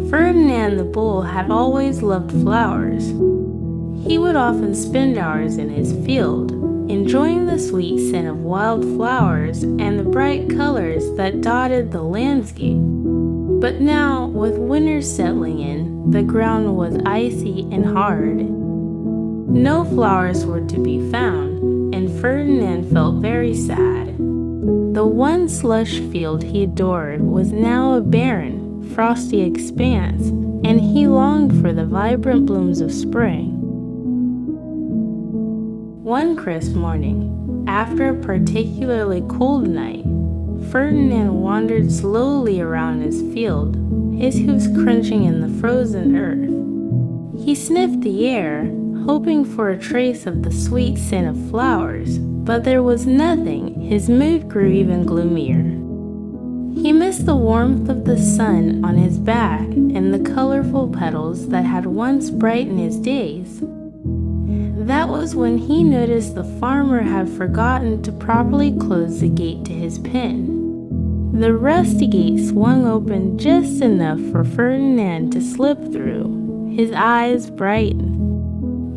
Ferdinand the Bull had always loved flowers. He would often spend hours in his field, enjoying the sweet scent of wild flowers and the bright colors that dotted the landscape. But now, with winter settling in, the ground was icy and hard. No flowers were to be found, and Ferdinand felt very sad. The once lush field he adored was now a barren, frosty expanse, and he longed for the vibrant blooms of spring. One crisp morning, after a particularly cold night, Ferdinand wandered slowly around his field, his hoofs crunching in the frozen earth. He sniffed the air, hoping for a trace of the sweet scent of flowers, but there was nothing. His mood grew even gloomier. He missed the warmth of the sun on his back and the colorful petals that had once brightened his days. That was when he noticed the farmer had forgotten to properly close the gate to his pen. The rusty gate swung open just enough for Ferdinand to slip through. His eyes brightened.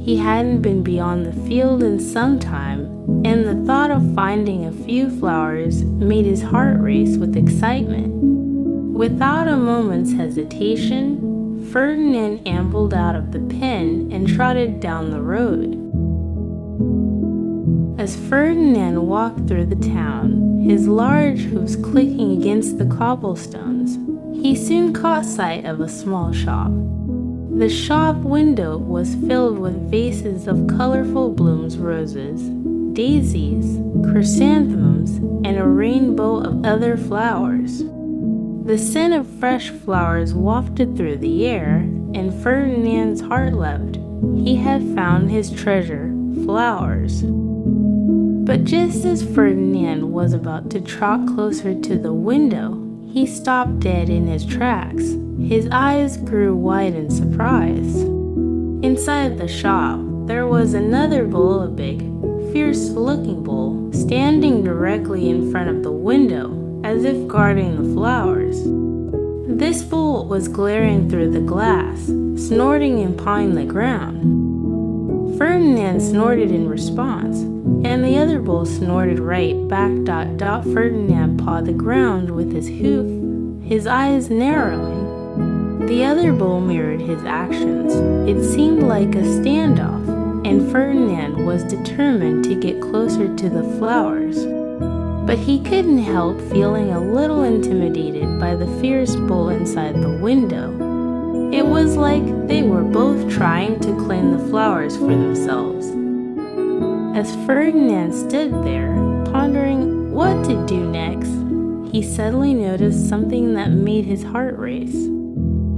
He hadn't been beyond the field in some time, and the thought of finding a few flowers made his heart race with excitement. Without a moment's hesitation, Ferdinand ambled out of the pen and trotted down the road. As Ferdinand walked through the town, his large hoofs clicking against the cobblestones, he soon caught sight of a small shop. The shop window was filled with vases of colorful blooms, roses, daisies, chrysanthemums, and a rainbow of other flowers. The scent of fresh flowers wafted through the air, and Ferdinand's heart leapt. He had found his treasure, flowers. But just as Ferdinand was about to trot closer to the window, he stopped dead in his tracks. His eyes grew wide in surprise. Inside the shop, there was another bull, a big, fierce-looking bull, standing directly in front of the window, as if guarding the flowers. This bull was glaring through the glass, snorting and pawing the ground. Ferdinand snorted in response, and the other bull snorted right back. Ferdinand pawed the ground with his hoof, his eyes narrowing. The other bull mirrored his actions. It seemed like a standoff, and Ferdinand was determined to get closer to the flowers. But he couldn't help feeling a little intimidated by the fierce bull inside the window. It was like they were both trying to claim the flowers for themselves. As Ferdinand stood there, pondering what to do next, he suddenly noticed something that made his heart race.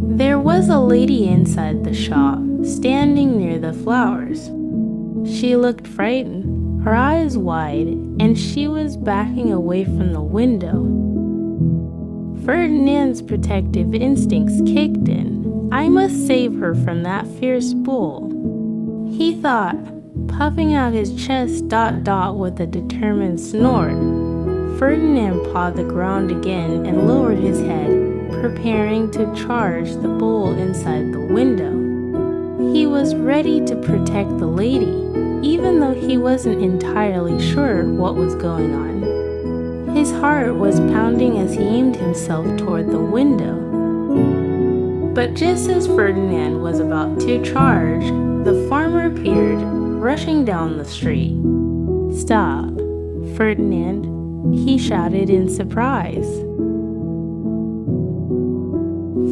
There was a lady inside the shop, standing near the flowers. She looked frightened, her eyes wide, and she was backing away from the window. Ferdinand's protective instincts kicked in. I must save her from that fierce bull, he thought, puffing out his chest. With a determined snort, Ferdinand pawed the ground again and lowered his head, preparing to charge the bull inside the window. He was ready to protect the lady, even though he wasn't entirely sure what was going on. His heart was pounding as he aimed himself toward the window. But just as Ferdinand was about to charge, the farmer appeared, rushing down the street. "Stop, Ferdinand," he shouted in surprise.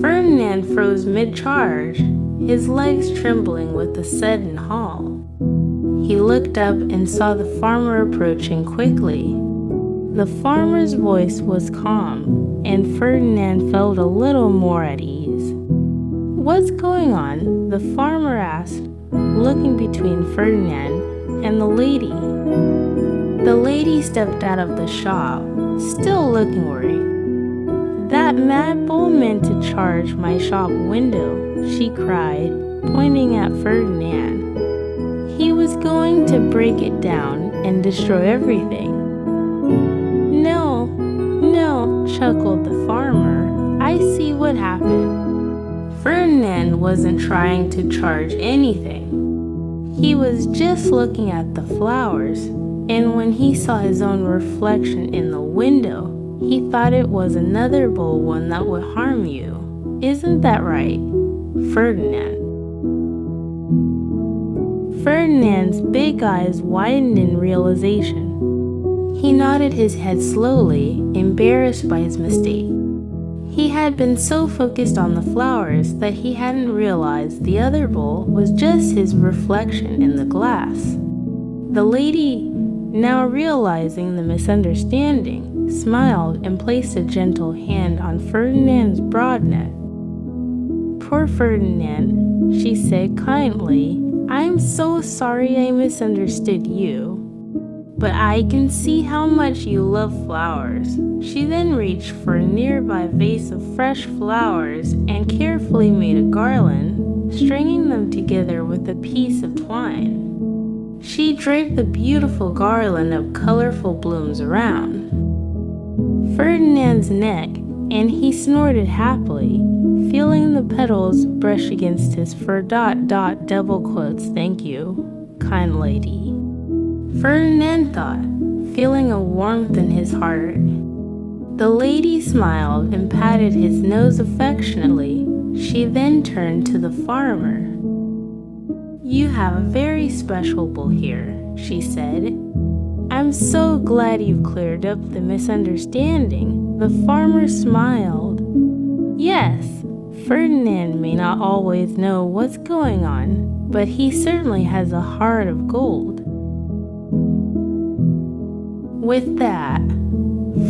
Ferdinand froze mid-charge, his legs trembling with the sudden haul. He looked up and saw the farmer approaching quickly. The farmer's voice was calm, and Ferdinand felt a little more at ease. "What's going on?" the farmer asked, looking between Ferdinand and the lady. The lady stepped out of the shop, still looking worried. "That mad bull meant to charge my shop window," she cried, pointing at Ferdinand. "He was going to break it down and destroy everything." No, chuckled the farmer. "I see what happened." Ferdinand wasn't trying to charge anything. He was just looking at the flowers, and when he saw his own reflection in the window, he thought it was another bull, one that would harm you. Isn't that right, Ferdinand? Ferdinand's big eyes widened in realization. He nodded his head slowly, embarrassed by his mistake. He had been so focused on the flowers that he hadn't realized the other bull was just his reflection in the glass. The lady, now realizing the misunderstanding, smiled and placed a gentle hand on Ferdinand's broad neck. "Poor Ferdinand," she said kindly, "I'm so sorry I misunderstood you. But I can see how much you love flowers." She then reached for a nearby vase of fresh flowers and carefully made a garland, stringing them together with a piece of twine. She draped the beautiful garland of colorful blooms around Ferdinand's neck, and he snorted happily, feeling the petals brush against his fur. Double quotes, "Thank you, kind lady," Ferdinand thought, feeling a warmth in his heart. The lady smiled and patted his nose affectionately. She then turned to the farmer. "You have a very special bull here," she said. "I'm so glad you've cleared up the misunderstanding." The farmer smiled. Yes, Ferdinand may not always know what's going on, but he certainly has a heart of gold. With that,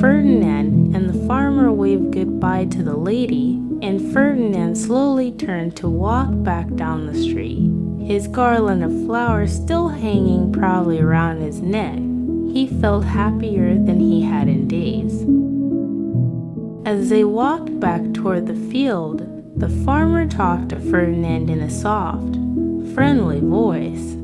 Ferdinand and the farmer waved goodbye to the lady, and Ferdinand slowly turned to walk back down the street, his garland of flowers still hanging proudly around his neck. He felt happier than he had in days. As they walked back toward the field, the farmer talked to Ferdinand in a soft, friendly voice.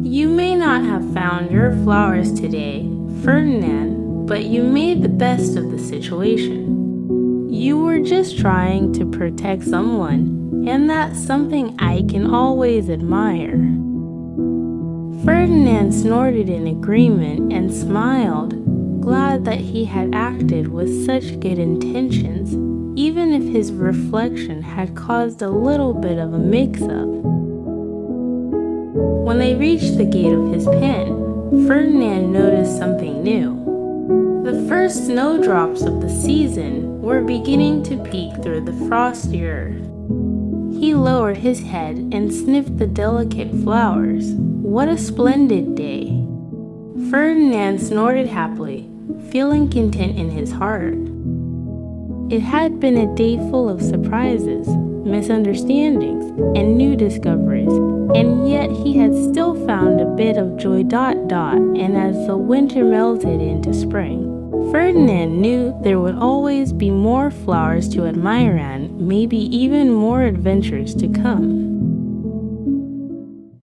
"You may not have found your flowers today, Ferdinand, but you made the best of the situation. You were just trying to protect someone, and that's something I can always admire." Ferdinand snorted in agreement and smiled, glad that he had acted with such good intentions, even if his reflection had caused a little bit of a mix-up. When they reached the gate of his pen, Ferdinand noticed something new. The first snowdrops of the season were beginning to peek through the frosty earth. He lowered his head and sniffed the delicate flowers. What a splendid day! Ferdinand snorted happily, feeling content in his heart. It had been a day full of surprises, misunderstandings, and new discoveries, and yet he had still found a bit of joy. And as the winter melted into spring, Ferdinand knew there would always be more flowers to admire and maybe even more adventures to come.